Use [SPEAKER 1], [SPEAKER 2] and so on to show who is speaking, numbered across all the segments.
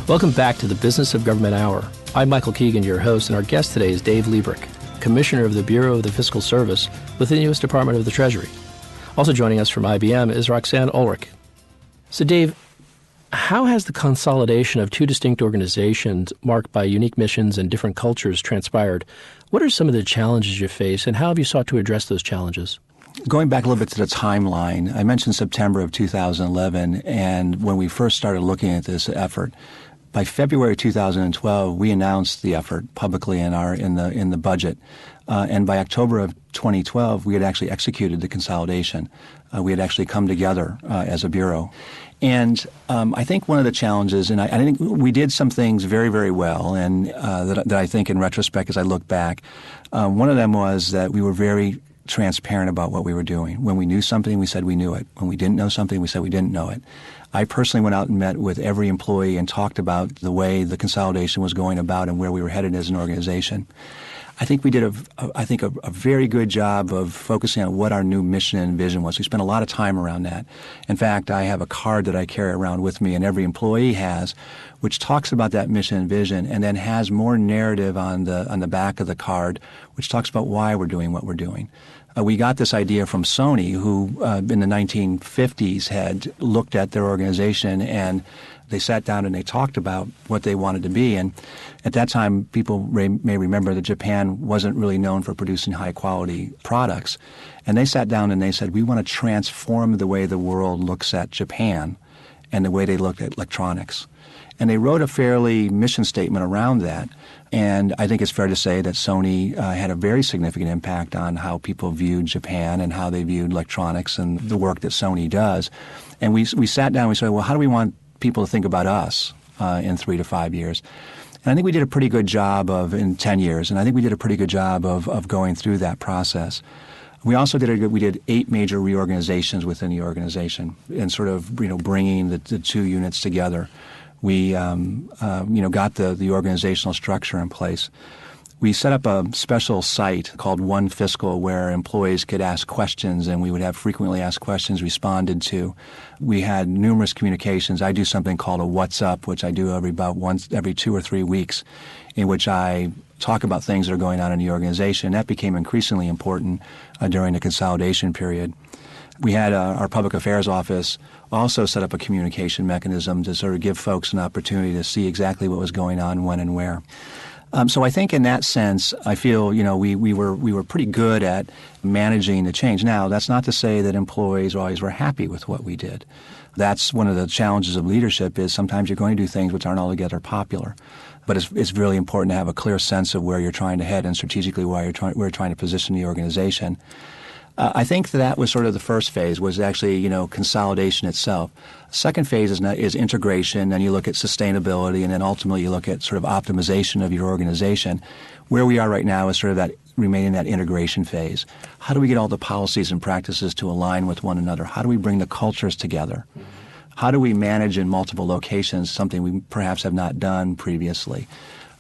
[SPEAKER 1] Welcome back to the Business of Government Hour. I'm Michael Keegan, your host, and our guest today is Dave Lebryk, Commissioner of the Bureau of the Fiscal Service within the U.S. Department of the Treasury. Also joining us from IBM is Roxanne Ulrich. So Dave, how has the consolidation of two distinct organizations marked by unique missions and different cultures transpired? What are some of the challenges you face, and how have you sought to address those challenges?
[SPEAKER 2] Going back a little bit to the timeline, I mentioned September of 2011, and when we first started looking at this effort, by February 2012, we announced the effort publicly in the budget, and by October of 2012, we had actually executed the consolidation. We had actually come together as a bureau. And I think one of the challenges, and I think we did some things very, very well, and that I think in retrospect as I look back, one of them was that we were very transparent about what we were doing. When we knew something, we said we knew it. When we didn't know something, we said we didn't know it. I personally went out and met with every employee and talked about the way the consolidation was going about and where we were headed as an organization. I think we did a very good job of focusing on what our new mission and vision was. We spent a lot of time around that. In fact, I have a card that I carry around with me, and every employee has, which talks about that mission and vision, and then has more narrative on the back of the card, which talks about why we're doing what we're doing. We got this idea from Sony, who in the 1950s had looked at their organization, and they sat down and they talked about what they wanted to be. And at that time, people may remember that Japan wasn't really known for producing high-quality products. And they sat down and they said, we want to transform the way the world looks at Japan and the way they look at electronics. And they wrote a fairly mission statement around that. And I think it's fair to say that Sony had a very significant impact on how people viewed Japan and how they viewed electronics and the work that Sony does. And we sat down and we said, well, how do we want people to think about us in 3 to 5 years? And I think we did a pretty good job in 10 years, and I think we did a pretty good job of going through that process. We also did 8 major reorganizations within the organization and sort of, bringing the two units together. We, got the organizational structure in place. We set up a special site called One Fiscal where employees could ask questions, and we would have frequently asked questions responded to. We had numerous communications. I do something called a What's Up, which I do every 2 or 3 weeks, in which I talk about things that are going on in the organization. That became increasingly important during the consolidation period. We had our public affairs office also set up a communication mechanism to sort of give folks an opportunity to see exactly what was going on, when and where. So I think in that sense, I feel, we were pretty good at managing the change. Now, that's not to say that employees always were happy with what we did. That's one of the challenges of leadership is sometimes you're going to do things which aren't altogether popular. But it's really important to have a clear sense of where you're trying to head and strategically where you're trying to position the organization. I think that was sort of the first phase, was actually, consolidation itself. Second phase is integration, then you look at sustainability, and then ultimately you look at sort of optimization of your organization. Where we are right now is sort of that remaining that integration phase. How do we get all the policies and practices to align with one another? How do we bring the cultures together? How do we manage in multiple locations, something we perhaps have not done previously?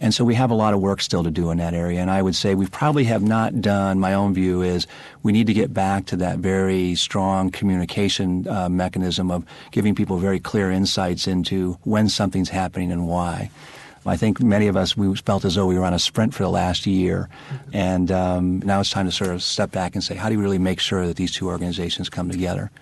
[SPEAKER 2] And so we have a lot of work still to do in that area. And I would say we probably have not done, my own view is we need to get back to that very strong communication mechanism of giving people very clear insights into when something's happening and why. I think many of us, we felt as though we were on a sprint for the last year. And now it's time to sort of step back and say, how do we really make sure that these two organizations come together?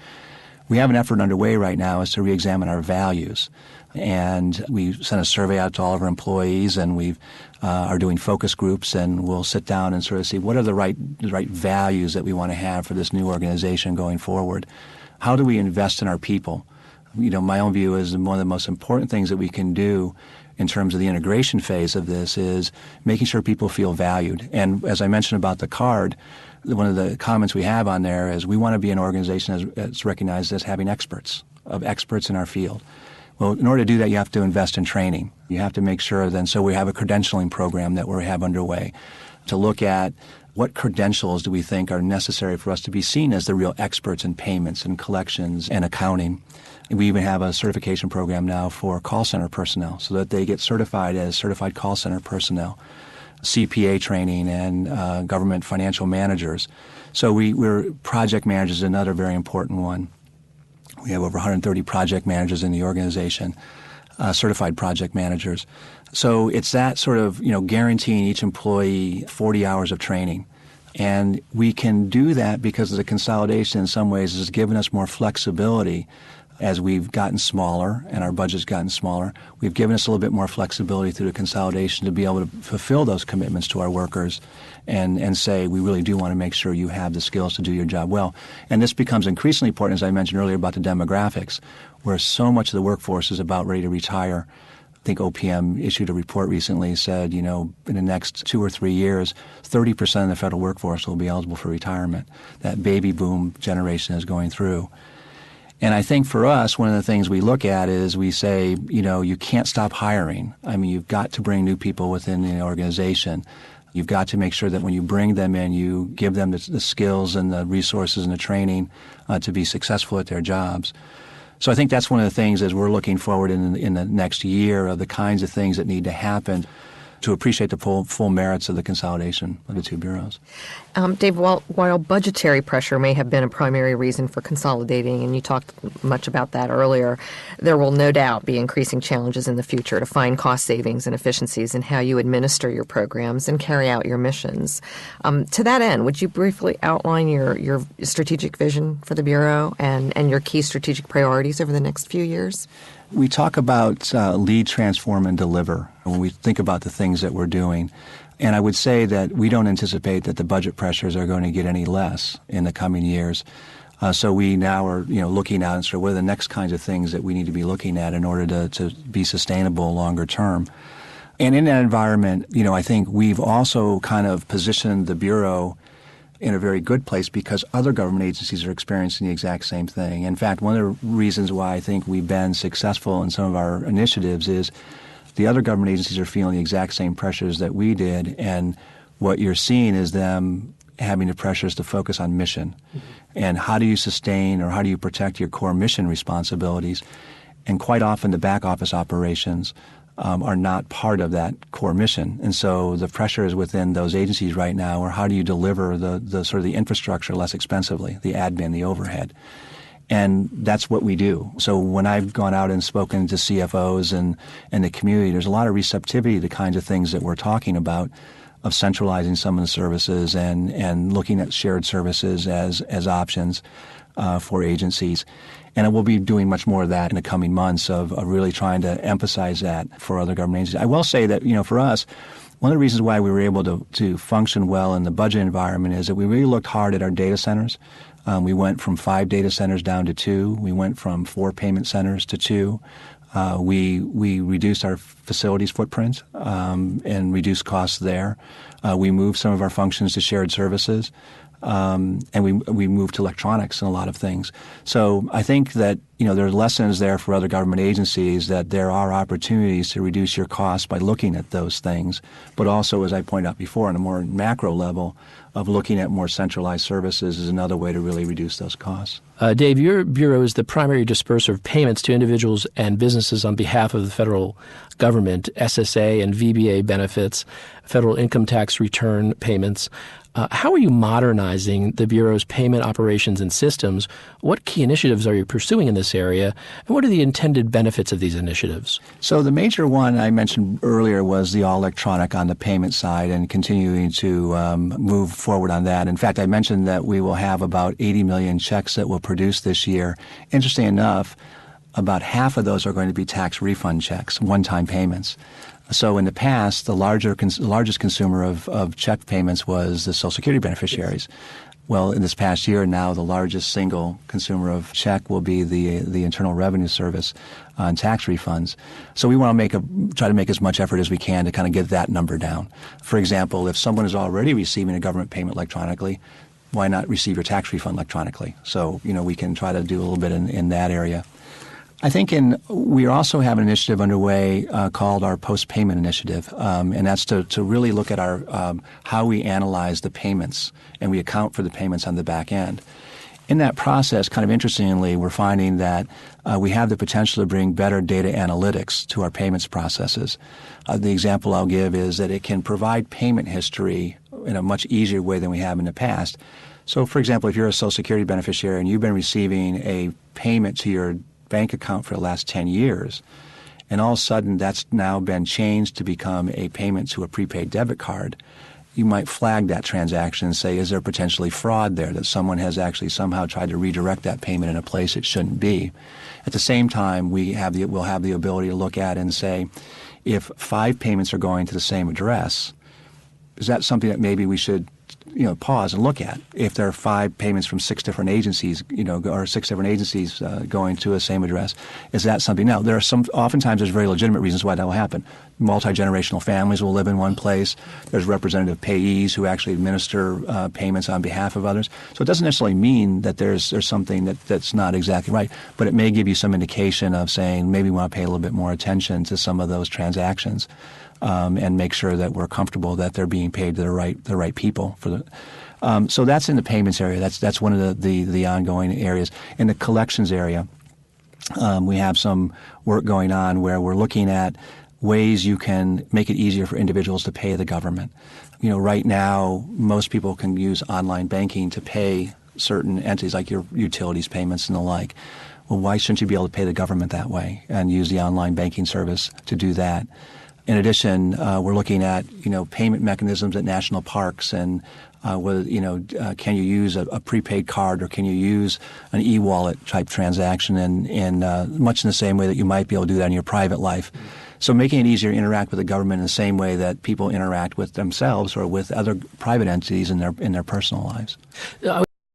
[SPEAKER 2] We have an effort underway right now is to reexamine our values. And we sent a survey out to all of our employees, and we are doing focus groups, and we'll sit down and sort of see what are the right values that we want to have for this new organization going forward. How do we invest in our people? My own view is one of the most important things that we can do in terms of the integration phase of this is making sure people feel valued. And as I mentioned about the card, one of the comments we have on there is we want to be an organization that's recognized as having experts in our field. Well, in order to do that, you have to invest in training. You have to make sure then, so we have a credentialing program that we have underway to look at what credentials do we think are necessary for us to be seen as the real experts in payments and collections and accounting. And we even have a certification program now for call center personnel so that they get certified as certified call center personnel, CPA training, and government financial managers. So we're project managers is another very important one. We have over 130 project managers in the organization. certified project managers. So it's that sort of, guaranteeing each employee 40 hours of training. And we can do that because of the consolidation in some ways has given us more flexibility as we've gotten smaller and our budget's gotten smaller. We've given us a little bit more flexibility through the consolidation to be able to fulfill those commitments to our workers and say, we really do want to make sure you have the skills to do your job well. And this becomes increasingly important, as I mentioned earlier, about the demographics, where so much of the workforce is about ready to retire. I think OPM issued a report recently, said, in the next 2 or 3 years, 30% of the federal workforce will be eligible for retirement. That baby boom generation is going through. And I think for us, one of the things we look at is we say, you can't stop hiring. I mean, you've got to bring new people within the organization. You've got to make sure that when you bring them in, you give them the skills and the resources and the training to be successful at their jobs. So I think that's one of the things as we're looking forward in the next year of the kinds of things that need to happen to appreciate the full merits of the consolidation of the two bureaus.
[SPEAKER 3] Dave, while budgetary pressure may have been a primary reason for consolidating, and you talked much about that earlier, there will no doubt be increasing challenges in the future to find cost savings and efficiencies in how you administer your programs and carry out your missions. To that end, would you briefly outline your strategic vision for the Bureau and your key strategic priorities over the next few years?
[SPEAKER 2] We talk about lead, transform, and deliver when we think about the things that we're doing. And I would say that we don't anticipate that the budget pressures are going to get any less in the coming years. So we now are, looking out and sort of what are the next kinds of things that we need to be looking at in order to be sustainable longer term. And in that environment, I think we've also kind of positioned the Bureau in a very good place because other government agencies are experiencing the exact same thing. In fact, one of the reasons why I think we've been successful in some of our initiatives is the other government agencies are feeling the exact same pressures that we did, and what you're seeing is them having the pressures to focus on mission. And how do you sustain or how do you protect your core mission responsibilities? And quite often the back office operations are not part of that core mission. And so the pressure is within those agencies right now, or how do you deliver the sort of the infrastructure less expensively, the admin, the overhead. And that's what we do. So when I've gone out and spoken to CFOs and the community, there's a lot of receptivity to the kinds of things that we're talking about, of centralizing some of the services and looking at shared services as options for agencies. And we'll be doing much more of that in the coming months of really trying to emphasize that for other government agencies. I will say that, for us, one of the reasons why we were able to function well in the budget environment is that we really looked hard at our data centers. We went from 5 data centers down to 2. We went from 4 payment centers to 2. We reduced our facilities footprint and reduced costs there. We moved some of our functions to shared services. And we moved to electronics and a lot of things. So I think that, there are lessons there for other government agencies that there are opportunities to reduce your costs by looking at those things. But also, as I pointed out before, on a more macro level of looking at more centralized services is another way to really reduce those costs.
[SPEAKER 1] Dave, your bureau is the primary disperser of payments to individuals and businesses on behalf of the federal government, SSA and VBA benefits, federal income tax return payments. How are you modernizing the Bureau's payment operations and systems? What key initiatives are you pursuing in this area? And what are the intended benefits of these initiatives?
[SPEAKER 2] So the major one I mentioned earlier was the all-electronic on the payment side and continuing to move forward on that. In fact, I mentioned that we will have about 80 million checks that we'll produce this year. Interesting enough, about half of those are going to be tax refund checks, one-time payments. So in the past, the largest consumer of check payments was the Social Security beneficiaries. Well, in this past year, now the largest single consumer of check will be the Internal Revenue Service on tax refunds. So we want to try to make as much effort as we can to kind of get that number down. For example, if someone is already receiving a government payment electronically, why not receive your tax refund electronically? So, we can try to do a little bit in that area. I think we also have an initiative underway called our post-payment initiative, and that's to really look at our how we analyze the payments and we account for the payments on the back end. In that process, kind of interestingly, we're finding that we have the potential to bring better data analytics to our payments processes. The example I'll give is that it can provide payment history in a much easier way than we have in the past. So, for example, if you're a Social Security beneficiary and you've been receiving a payment to your bank account for the last 10 years, and all of a sudden that's now been changed to become a payment to a prepaid debit card, you might flag that transaction and say, is there potentially fraud there, that someone has actually somehow tried to redirect that payment in a place it shouldn't be? At the same time, we'll have the ability to look at and say, if 5 payments are going to the same address, is that something that maybe we should pause and look at? If there are 5 payments from 6 different agencies, or 6 different agencies going to the same address, is that something? Now, oftentimes there's very legitimate reasons why that will happen. Multi-generational families will live in one place. There's representative payees who actually administer payments on behalf of others. So it doesn't necessarily mean that there's something that's not exactly right, but it may give you some indication of saying maybe we want to pay a little bit more attention to some of those transactions. And make sure that we're comfortable that they're being paid to the right people for the. So that's in the payments area. That's one of the ongoing areas. In the collections area, we have some work going on where we're looking at ways you can make it easier for individuals to pay the government. Right now, most people can use online banking to pay certain entities like your utilities payments and the like. Well, why shouldn't you be able to pay the government that way and use the online banking service to do that? In addition, we're looking at payment mechanisms at national parks and whether can you use a prepaid card or can you use an e-wallet type transaction in much in the same way that you might be able to do that in your private life. So making it easier to interact with the government in the same way that people interact with themselves or with other private entities in their personal lives.